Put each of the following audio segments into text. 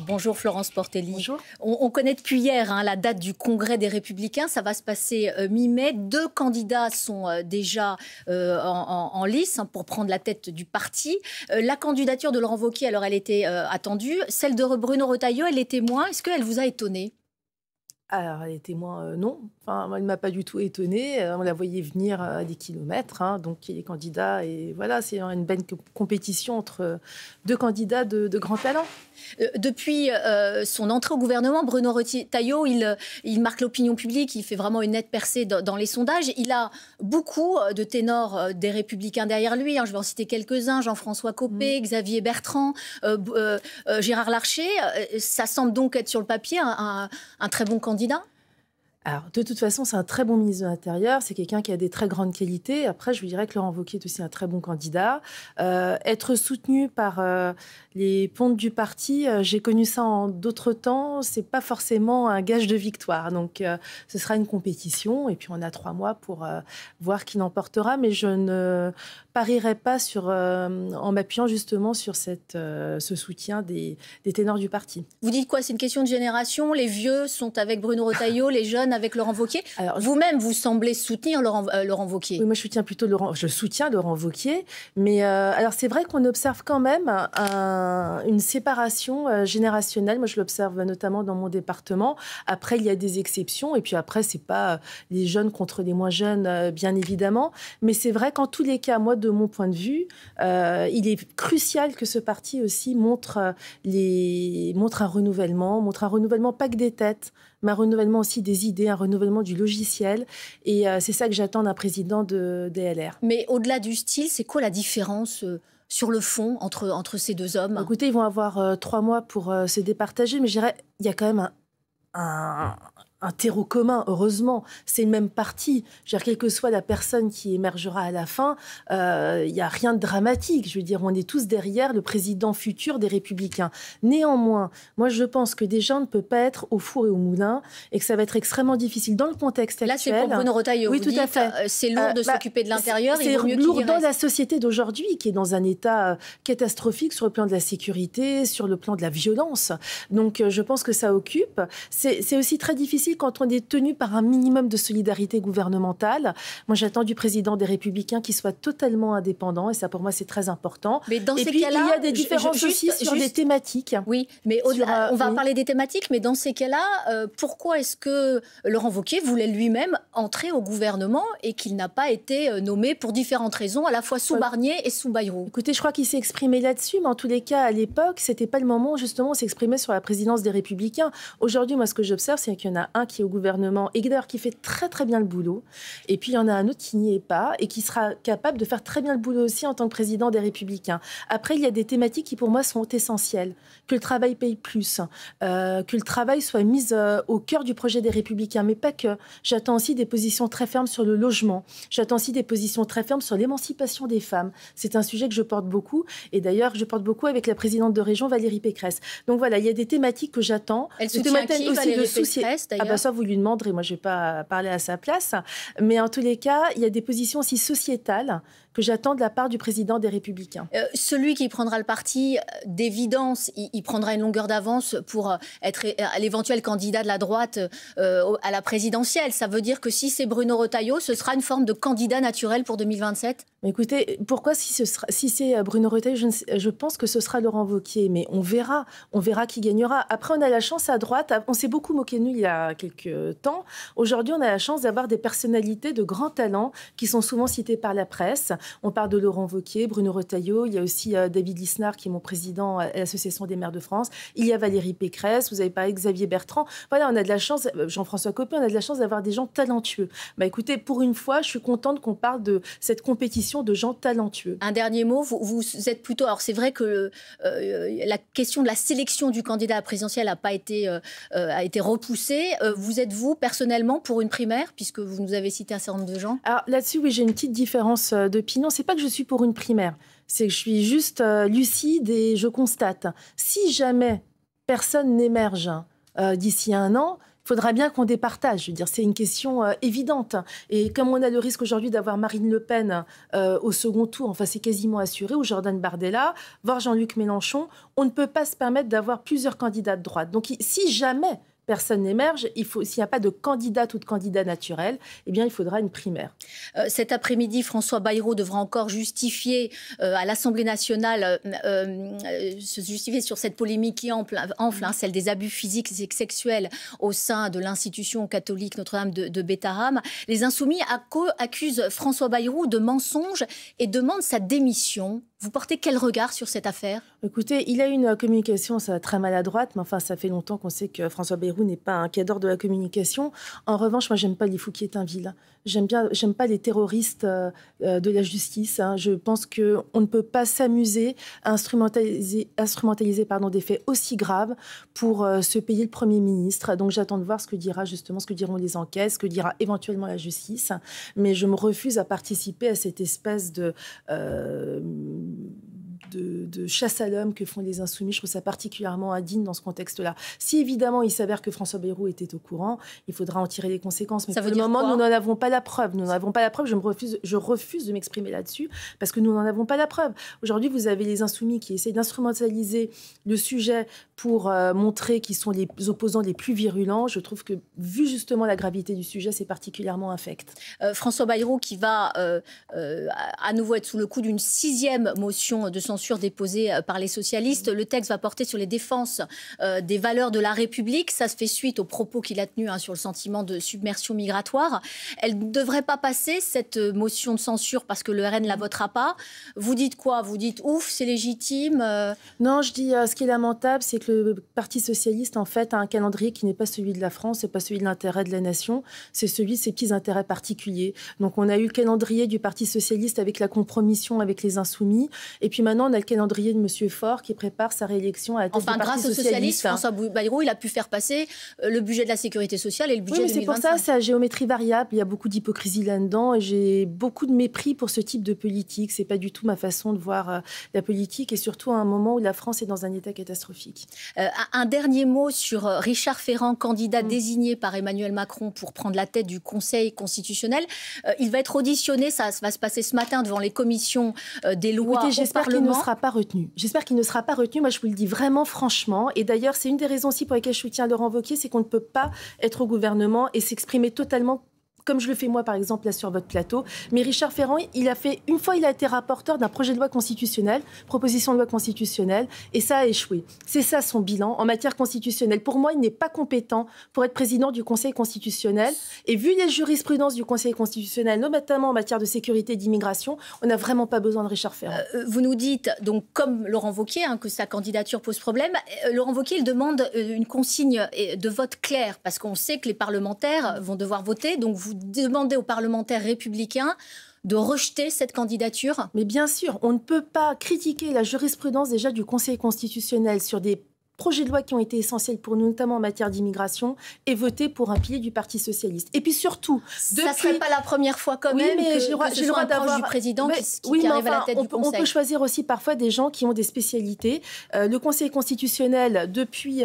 Bonjour Florence Portelli. Bonjour. On connaît depuis hier la date du Congrès des Républicains. Ça va se passer mi-mai. 2 candidats sont déjà en lice pour prendre la tête du parti. La candidature de Laurent Wauquiez, alors elle était attendue. Celle de Bruno Retailleau, elle était moins. Est-ce qu'elle vous a étonné? Alors, les témoins, non. Enfin, elle ne m'a pas du tout étonnée. On la voyait venir à des kilomètres. Donc, il est candidat. Et voilà, c'est une belle compétition entre 2 candidats de grand talent. Depuis son entrée au gouvernement, Bruno Retailleau, il marque l'opinion publique. Il fait vraiment une nette percée dans les sondages. Il a beaucoup de ténors des Républicains derrière lui. Je vais en citer quelques-uns. Jean-François Copé, Xavier Bertrand, Gérard Larcher. Ça semble donc être sur le papier un très bon candidat. Alors, de toute façon, c'est un très bon ministre de l'Intérieur. C'est quelqu'un qui a des très grandes qualités. Après, je vous dirais que Laurent Wauquiez est aussi un très bon candidat. Être soutenu par les pontes du parti, j'ai connu ça en d'autres temps. C'est pas forcément un gage de victoire. Donc, ce sera une compétition. Et puis, on a 3 mois pour voir qui l'emportera. Mais je ne parierai pas en m'appuyant justement sur ce soutien des ténors du parti. Vous dites quoi? C'est une question de génération. Les vieux sont avec Bruno Retailleau, les jeunes avec Laurent Wauquiez. Vous-même, vous semblez soutenir Laurent Wauquiez. Oui, moi, je soutiens Laurent Wauquiez. Mais alors, c'est vrai qu'on observe quand même une séparation générationnelle. Moi, je l'observe notamment dans mon département. Après, il y a des exceptions. Et puis après, c'est pas les jeunes contre les moins jeunes, bien évidemment. Mais c'est vrai qu'en tous les cas, moi, de mon point de vue, il est crucial que ce parti aussi montre un renouvellement pas que des têtes, mais un renouvellement aussi des idées, un renouvellement du logiciel. Et c'est ça que j'attends d'un président des LR. Mais au-delà du style, c'est quoi la différence sur le fond entre ces 2 hommes? Écoutez, ils vont avoir 3 mois pour se départager, mais je dirais il y a quand même un terreau commun, heureusement. C'est le même parti. Je veux dire, quelle que soit la personne qui émergera à la fin, il n'y a rien de dramatique. Je veux dire, on est tous derrière le président futur des Républicains. Néanmoins, moi, je pense que des gens ne peuvent pas être au four et au moulin et que ça va être extrêmement difficile dans le contexte actuel. Là, c'est pour Bruno Retailleau. Oui, tout à fait. C'est lourd de s'occuper de l'intérieur. C'est lourd dans la société d'aujourd'hui, qui est dans un état catastrophique sur le plan de la sécurité, sur le plan de la violence. Donc, je pense que ça occupe. C'est aussi très difficile quand on est tenu par un minimum de solidarité gouvernementale. Moi, j'attends du président des Républicains qu'il soit totalement indépendant, et ça, pour moi, c'est très important. Mais dans et ces puis, cas-là, il y a des différences aussi sur des thématiques. Oui, mais on va parler des thématiques, mais dans ces cas-là, pourquoi est-ce que Laurent Wauquiez voulait lui-même entrer au gouvernement et qu'il n'a pas été nommé pour différentes raisons, à la fois sous Barnier et sous Bayrou? Écoutez, je crois qu'il s'est exprimé là-dessus, mais en tous les cas, à l'époque, c'était pas le moment où, justement, on s'exprimait sur la présidence des Républicains. Aujourd'hui, moi, ce que j'observe, c'est qu'il y en a un qui est au gouvernement et d'ailleurs qui fait très très bien le boulot, et puis il y en a un autre qui n'y est pas et qui sera capable de faire très bien le boulot aussi en tant que président des Républicains. Après, il y a des thématiques qui pour moi sont essentielles, que le travail paye plus, que le travail soit mis au cœur du projet des Républicains, mais pas que. J'attends aussi des positions très fermes sur le logement, j'attends aussi des positions très fermes sur l'émancipation des femmes. C'est un sujet que je porte beaucoup, et d'ailleurs je porte beaucoup avec la présidente de région Valérie Pécresse. Donc voilà, il y a des thématiques que j'attends. Elle soutient qui, Valérie Pécresse, d'ailleurs? Ça, vous lui demanderez, moi je ne vais pas parler à sa place. Mais en tous les cas, il y a des positions aussi sociétales que j'attends de la part du président des Républicains. Celui qui prendra le parti, d'évidence, il prendra une longueur d'avance pour être l'éventuel candidat de la droite à la présidentielle. Ça veut dire que si c'est Bruno Retailleau, ce sera une forme de candidat naturel pour 2027? Écoutez, pourquoi si c'est Bruno Retailleau, je pense que ce sera Laurent Wauquiez, mais on verra qui gagnera. Après, on a la chance à droite, on s'est beaucoup moqué de nous il y a quelques temps. Aujourd'hui, on a la chance d'avoir des personnalités de grands talents qui sont souvent citées par la presse. On parle de Laurent Wauquiez, Bruno Retailleau, il y a aussi David Lisnard qui est mon président à l'Association des maires de France, il y a Valérie Pécresse, vous avez parlé de Xavier Bertrand. Voilà, on a de la chance, Jean-François Copé, on a de la chance d'avoir des gens talentueux. Écoutez, pour une fois, je suis contente qu'on parle de cette compétition de gens talentueux. Un dernier mot, vous êtes plutôt... Alors c'est vrai que la question de la sélection du candidat à la présidentielle a été repoussée. Vous êtes, vous, personnellement, pour une primaire, puisque vous nous avez cité un certain nombre de gens? Alors là-dessus, oui, j'ai une petite différence d'opinion. C'est pas que je suis pour une primaire, c'est que je suis juste lucide et je constate. Si jamais personne n'émerge d'ici 1 an, faudra bien qu'on départage. Je veux dire, c'est une question évidente. Et comme on a le risque aujourd'hui d'avoir Marine Le Pen au second tour, enfin c'est quasiment assuré, ou Jordan Bardella, voire Jean-Luc Mélenchon, on ne peut pas se permettre d'avoir plusieurs candidats de droite. Donc si jamais personne n'émerge, s'il n'y a pas de candidate ou de candidat naturel, eh bien, il faudra une primaire. Cet après-midi, François Bayrou devra encore justifier à l'Assemblée nationale, se justifier sur cette polémique qui enfle, celle des abus physiques et sexuels au sein de l'institution catholique Notre-Dame de Bétharram. Les Insoumis accusent François Bayrou de mensonge et demandent sa démission. Vous portez quel regard sur cette affaire? Écoutez, il a une communication très maladroite, mais enfin, ça fait longtemps qu'on sait que François Bayrou n'est pas un cadre de la communication. En revanche, moi, j'aime pas les Fouquier-Tinville. J'aime pas les terroristes de la justice. Je pense qu'on ne peut pas s'amuser à instrumentaliser des faits aussi graves pour se payer le Premier ministre. Donc, j'attends de voir ce que diront les enquêtes, ce que dira éventuellement la justice. Mais je me refuse à participer à cette espèce de chasse à l'homme que font les Insoumis. Je trouve ça particulièrement indigne dans ce contexte-là. Si évidemment il s'avère que François Bayrou était au courant, il faudra en tirer les conséquences. Mais pour le moment, nous n'en avons pas la preuve. Je refuse de m'exprimer là-dessus parce que nous n'en avons pas la preuve. Aujourd'hui, vous avez les Insoumis qui essaient d'instrumentaliser le sujet pour montrer qu'ils sont les opposants les plus virulents. Je trouve que, vu justement la gravité du sujet, c'est particulièrement infect. François Bayrou qui va à nouveau être sous le coup d'une 6e motion de censure déposée par les socialistes. Le texte va porter sur les défenses des valeurs de la République. Ça se fait suite aux propos qu'il a tenus sur le sentiment de submersion migratoire. Elle ne devrait pas passer, cette motion de censure, parce que le RN ne la votera pas. Vous dites quoi? Vous dites ouf, c'est légitime? Non, je dis ce qui est lamentable, c'est que le Parti socialiste, en fait, a un calendrier qui n'est pas celui de la France, c'est pas celui de l'intérêt de la nation, c'est celui de ses petits intérêts particuliers. Donc on a eu le calendrier du Parti socialiste avec la compromission avec les Insoumis, et puis maintenant on a le calendrier de M. Faure qui prépare sa réélection à la tête du Parti grâce aux socialistes, François Bayrou, il a pu faire passer le budget de la sécurité sociale et le budget 2025. C'est pour ça, c'est à géométrie variable, il y a beaucoup d'hypocrisie là-dedans, et j'ai beaucoup de mépris pour ce type de politique. C'est pas du tout ma façon de voir la politique, et surtout à un moment où la France est dans un état catastrophique. Un dernier mot sur Richard Ferrand, candidat désigné par Emmanuel Macron pour prendre la tête du Conseil constitutionnel. Il va être auditionné, ça va se passer ce matin devant les commissions des lois au J'espère qu'il ne sera pas retenu. J'espère qu'il ne sera pas retenu, moi je vous le dis vraiment franchement. Et d'ailleurs, c'est une des raisons aussi pour lesquelles je soutiens Laurent Wauquiez, c'est qu'on ne peut pas être au gouvernement et s'exprimer totalement comme je le fais moi, par exemple, là sur votre plateau. Mais Richard Ferrand, il a été rapporteur d'un projet de loi constitutionnelle, proposition de loi constitutionnelle, et ça a échoué. C'est ça son bilan en matière constitutionnelle. Pour moi, il n'est pas compétent pour être président du Conseil constitutionnel. Et vu les jurisprudences du Conseil constitutionnel, notamment en matière de sécurité et d'immigration, on n'a vraiment pas besoin de Richard Ferrand. Vous nous dites, donc, comme Laurent Wauquiez, que sa candidature pose problème. Laurent Wauquiez, il demande une consigne de vote claire, parce qu'on sait que les parlementaires vont devoir voter. Donc, vous demandez aux parlementaires républicains de rejeter cette candidature? Mais bien sûr, on ne peut pas critiquer la jurisprudence déjà du Conseil constitutionnel sur des projets de loi qui ont été essentiels pour nous, notamment en matière d'immigration, et voter pour un pilier du Parti socialiste. Et puis surtout, ça ne serait pas la première fois quand même que ce soit un proche du président qui arrive à la tête du Conseil. On peut choisir aussi parfois des gens qui ont des spécialités. Le Conseil constitutionnel, depuis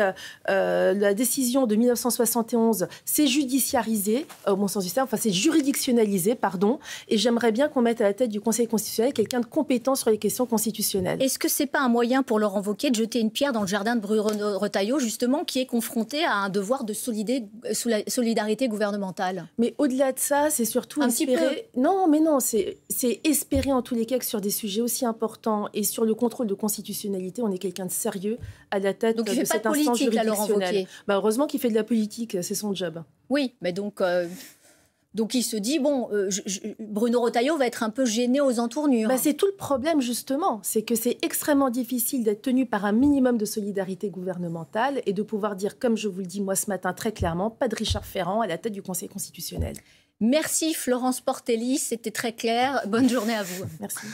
la décision de 1971, s'est judiciarisé, au bon sens du terme, enfin c'est juridictionnalisé, pardon, et j'aimerais bien qu'on mette à la tête du Conseil constitutionnel quelqu'un de compétent sur les questions constitutionnelles. Est-ce que ce n'est pas un moyen pour Laurent Wauquiez de jeter une pierre dans le jardin de Bruno Retailleau, justement, qui est confronté à un devoir de solidarité gouvernementale? Mais au-delà de ça, c'est surtout espérer... Non, mais non, c'est espérer en tous les cas que sur des sujets aussi importants et sur le contrôle de constitutionnalité, on est quelqu'un de sérieux à la tête de cette instance juridictionnelle. Heureusement qu'il fait de la politique, c'est son job. Oui, mais donc il se dit, bon, Bruno Retailleau va être un peu gêné aux entournures. C'est tout le problème, justement. C'est que c'est extrêmement difficile d'être tenu par un minimum de solidarité gouvernementale et de pouvoir dire, comme je vous le dis moi ce matin très clairement, pas de Richard Ferrand à la tête du Conseil constitutionnel. Merci Florence Portelli, c'était très clair. Bonne journée à vous. Merci.